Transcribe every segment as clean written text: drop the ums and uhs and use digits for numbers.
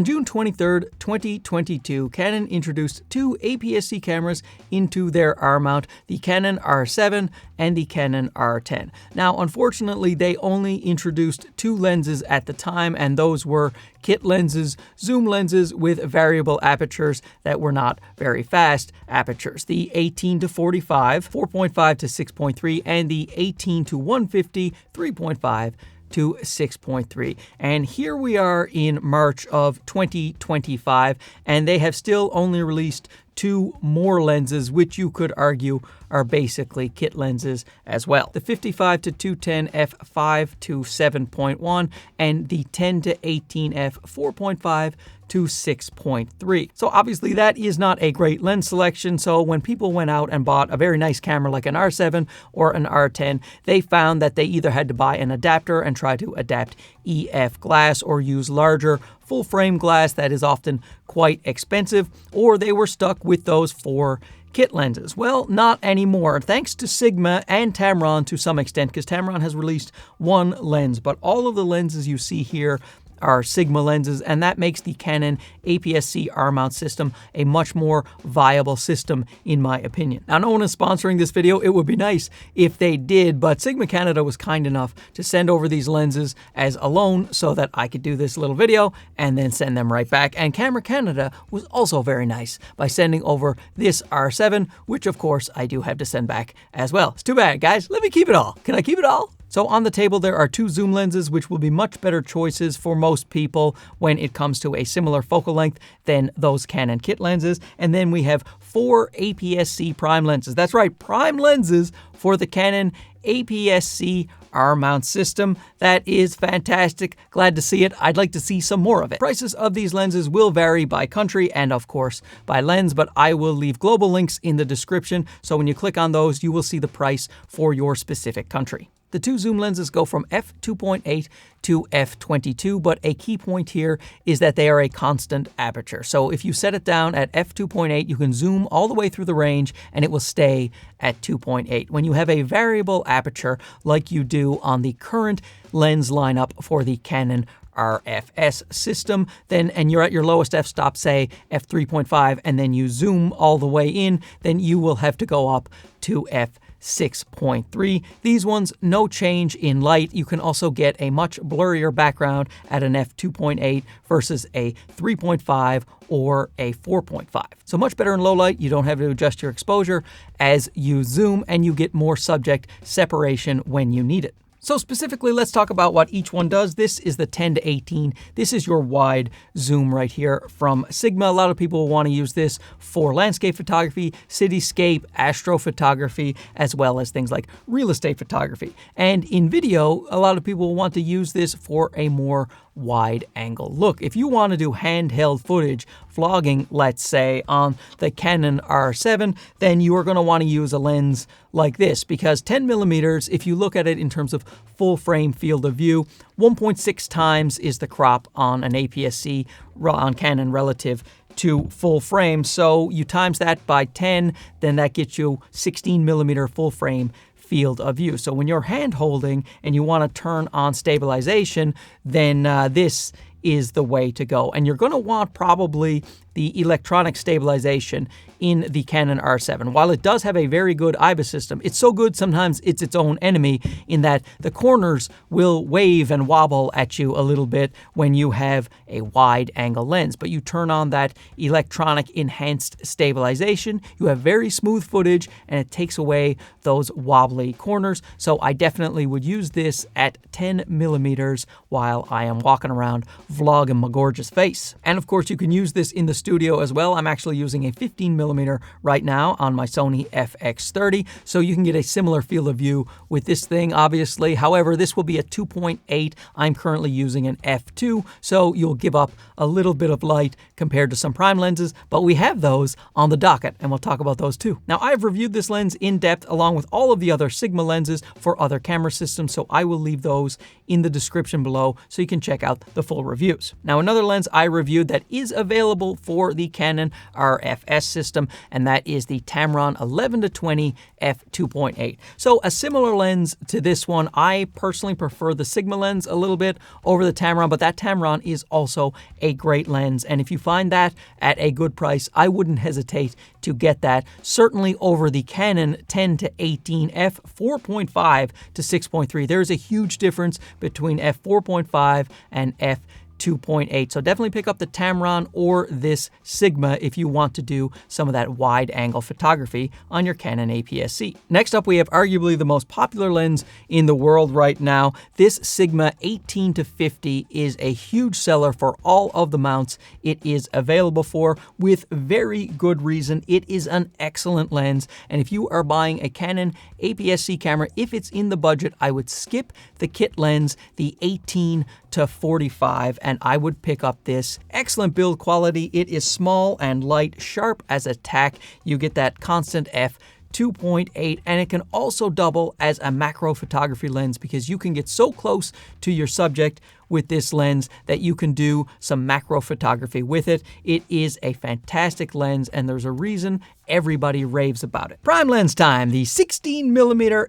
On June 23rd, 2022, Canon introduced two APS-C cameras into their R mount, the Canon R7 and the Canon R10. Now, unfortunately, they only introduced two lenses at the time, and those were kit lenses, zoom lenses with variable apertures that were not very fast apertures. The 18 to 45, 4.5 to 6.3, and the 18 to 150, 3.5 to 6.3. And here we are in March of 2025, and they have still only released two more lenses, which you could argue are basically kit lenses as well. The 55 to 210 f5 to 7.1 and the 10 to 18 f 4.5 to 6.3. So obviously that is not a great lens selection. So when people went out and bought a very nice camera like an R7 or an R10, they found that they either had to buy an adapter and try to adapt EF glass or use larger full frame glass that is often quite expensive, or they were stuck with those four kit lenses. Well, not anymore, thanks to Sigma and Tamron to some extent, because Tamron has released one lens, but all of the lenses you see here are Sigma lenses, and that makes the Canon APS-C R-mount system a much more viable system in my opinion. Now, no one is sponsoring this video. It would be nice if they did, but Sigma Canada was kind enough to send over these lenses as a loan so that I could do this little video and then send them right back. And Camera Canada was also very nice by sending over this R7, which of course I do have to send back as well. It's too bad, guys. Let me keep it all. Can I keep it all? So on the table, there are two zoom lenses, which will be much better choices for most people when it comes to a similar focal length than those Canon kit lenses. And then we have four APS-C prime lenses. That's right, prime lenses for the Canon APS-C R-mount system. That is fantastic. Glad to see it. I'd like to see some more of it. Prices of these lenses will vary by country and of course by lens, but I will leave global links in the description. So when you click on those, you will see the price for your specific country. The two zoom lenses go from f2.8 to f22, but a key point here is that they are a constant aperture. So if you set it down at f2.8, you can zoom all the way through the range and it will stay at 2.8. When you have a variable aperture like you do on the current lens lineup for the Canon RFS system, then and you're at your lowest f-stop, say f3.5, and then you zoom all the way in, then you will have to go up to f6.3. These ones, no change in light. You can also get a much blurrier background at an f2.8 versus a 3.5 or a 4.5. So much better in low light. You don't have to adjust your exposure as you zoom, and you get more subject separation when you need it. So specifically, let's talk about what each one does. This is the 10 to 18. This is your wide zoom right here from Sigma. A lot of people want to use this for landscape photography, cityscape, astrophotography, as well as things like real estate photography. And in video, a lot of people want to use this for a more wide angle look. If you want to do handheld footage, vlogging, let's say, on the Canon R7, then you are going to want to use a lens like this, because 10 millimeters, if you look at it in terms of full frame field of view, 1.6 times is the crop on an APS-C on Canon relative to full frame. So you times that by 10, then that gets you 16 millimeter full frame field of view. So when you're hand holding and you want to turn on stabilization, then this is the way to go. And you're going to want probably the electronic stabilization in the Canon R7. While it does have a very good IBIS system, it's so good sometimes it's its own enemy in that the corners will wave and wobble at you a little bit when you have a wide angle lens. But you turn on that electronic enhanced stabilization, you have very smooth footage and it takes away those wobbly corners. So I definitely would use this at 10 millimeters while I am walking around vlogging my gorgeous face. And of course you can use this in the studio as well. I'm actually using a 15 millimeter right now on my Sony FX30, so you can get a similar field of view with this thing, obviously. However, this will be a 2.8. I'm currently using an f2, so you'll give up a little bit of light compared to some prime lenses, but we have those on the docket, and we'll talk about those too. Now, I've reviewed this lens in depth along with all of the other Sigma lenses for other camera systems, so I will leave those in the description below so you can check out the full reviews. Now, another lens I reviewed that is available for for the Canon RFS system, and that is the Tamron 11-20 f2.8. So a similar lens to this one. I personally prefer the Sigma lens a little bit over the Tamron, but that Tamron is also a great lens, and if you find that at a good price, I wouldn't hesitate to get that, certainly over the Canon 10-18 f4.5 to 6.3. There's a huge difference between f4.5 and f2.8. So definitely pick up the Tamron or this Sigma if you want to do some of that wide angle photography on your Canon APS-C. Next up, we have arguably the most popular lens in the world right now. This Sigma 18-50 is a huge seller for all of the mounts it is available for, with very good reason. It is an excellent lens, and if you are buying a Canon APS-C camera, if it's in the budget, I would skip the kit lens, the 18-45, and I would pick up this. Excellent build quality. It is small and light, sharp as a tack. You get that constant f2.8, and it can also double as a macro photography lens because you can get so close to your subject with this lens that you can do some macro photography with it. It is a fantastic lens, and there's a reason everybody raves about it. Prime lens time, the 16mm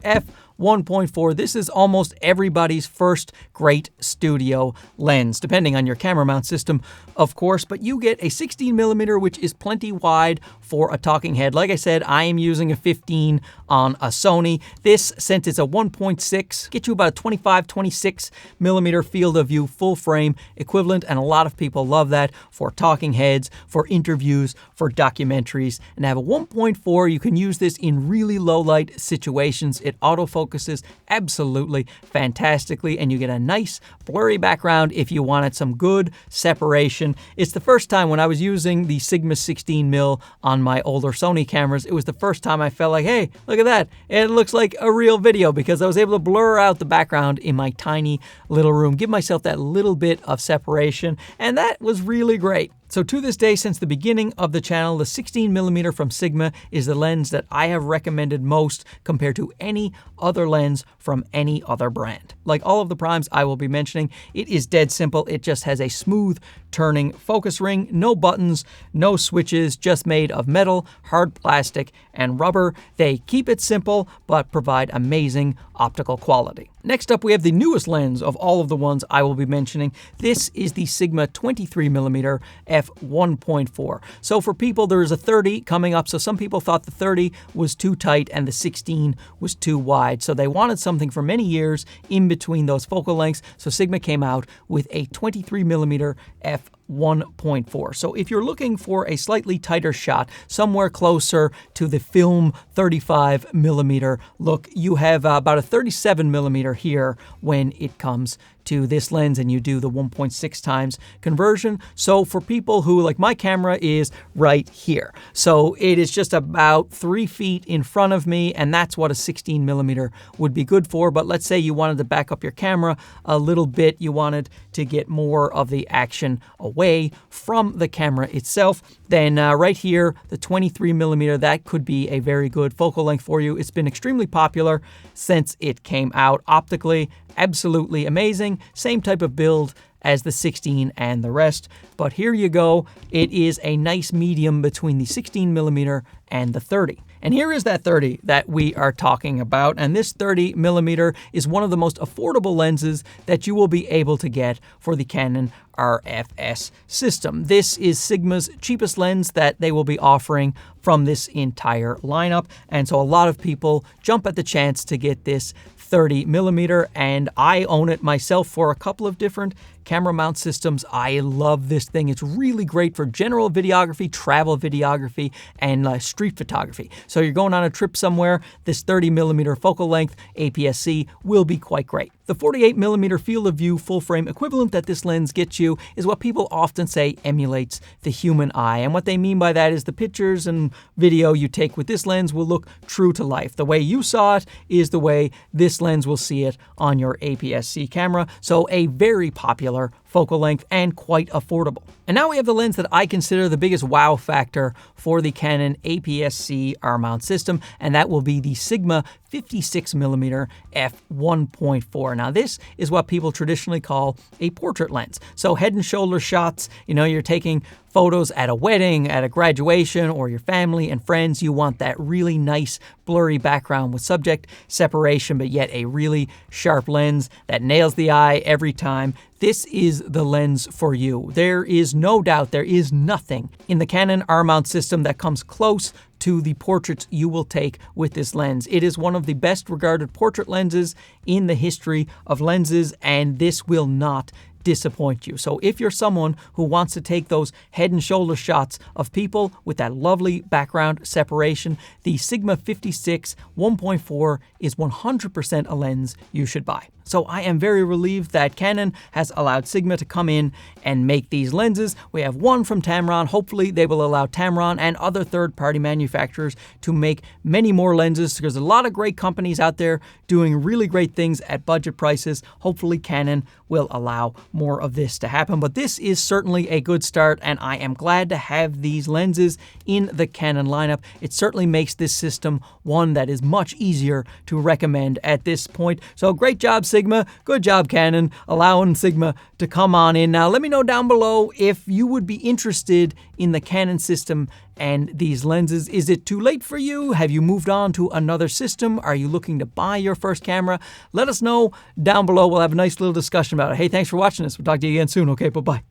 f1.4. This is almost everybody's first great studio lens, depending on your camera mount system, of course, but you get a 16mm, which is plenty wide for a talking head. Like I said, I am using a 15 on a Sony. This, since it's a 1.6, gets you about a 25-26mm field of view, full frame equivalent, and a lot of people love that for talking heads, for interviews, for documentaries. And to have a 1.4, you can use this in really low light situations. It autofocuses absolutely fantastically, and you get a nice blurry background if you wanted some good separation. It's the first time when I was using the Sigma 16mm on my older Sony cameras, it was the first time I felt like, hey, look at that. It looks like a real video because I was able to blur out the background in my tiny little room, give myself that little bit of separation, and that was really great. So to this day, since the beginning of the channel, the 16mm from Sigma is the lens that I have recommended most compared to any other lens from any other brand. Like all of the primes I will be mentioning, it is dead simple. It just has a smooth turning focus ring, no buttons, no switches, just made of metal, hard plastic, and rubber. They keep it simple, but provide amazing optical quality. Next up, we have the newest lens of all of the ones I will be mentioning. This is the Sigma 23mm f1.4. So for people, there is a 30 coming up. So some people thought the 30 was too tight and the 16 was too wide. So they wanted something for many years in between those focal lengths. So Sigma came out with a 23mm f1.4. So if you're looking for a slightly tighter shot, somewhere closer to the film 35mm look, you have about a 37mm here when it comes to this lens and you do the 1.6 times conversion. So for people who, like my camera is right here, so it is just about 3 feet in front of me, and that's what a 16mm would be good for. But let's say you wanted to back up your camera a little bit, you wanted to get more of the action away from the camera itself, then right here, the 23mm, that could be a very good focal length for you. It's been extremely popular since it came out. Optically, absolutely amazing. Same type of build as the 16 and the rest, but here you go. It is a nice medium between the 16mm and the 30. And here is that 30 that we are talking about, and this 30mm is one of the most affordable lenses that you will be able to get for the Canon RFS system. This is Sigma's cheapest lens that they will be offering from this entire lineup, and so a lot of people jump at the chance to get this 30mm, and I own it myself for a couple of different camera mount systems. I love this thing. It's really great for general videography, travel videography, and street photography. So you're going on a trip somewhere, this 30mm focal length APS-C will be quite great. The 48mm field of view full frame equivalent that this lens gets you is what people often say emulates the human eye. And what they mean by that is the pictures and video you take with this lens will look true to life. The way you saw it is the way this lens will see it on your APS-C camera. So a very popular focal length and quite affordable. And now we have the lens that I consider the biggest wow factor for the Canon APS-C R-mount system, and that will be the Sigma 56mm f1.4. Now this is what people traditionally call a portrait lens. So head and shoulder shots, you're taking photos at a wedding, at a graduation, or your family and friends. You want that really nice blurry background with subject separation, but yet a really sharp lens that nails the eye every time. This is the lens for you. There is no doubt, there is nothing in the Canon R-mount system that comes close to the portraits you will take with this lens. It is one of the best regarded portrait lenses in the history of lenses, and this will not disappoint you. So if you're someone who wants to take those head and shoulder shots of people with that lovely background separation, the Sigma 56 1.4 is 100% a lens you should buy. So I am very relieved that Canon has allowed Sigma to come in and make these lenses. We have one from Tamron. Hopefully they will allow Tamron and other third-party manufacturers to make many more lenses. There's a lot of great companies out there doing really great things at budget prices. Hopefully Canon will allow more of this to happen. But this is certainly a good start, and I am glad to have these lenses in the Canon lineup. It certainly makes this system one that is much easier to recommend at this point. So great job, Sigma. Good job, Canon, allowing Sigma to come on in. Now, let me know down below if you would be interested in the Canon system and these lenses. Is it too late for you? Have you moved on to another system? Are you looking to buy your first camera? Let us know down below. We'll have a nice little discussion about it. Hey, thanks for watching this. We'll talk to you again soon. Okay, bye-bye.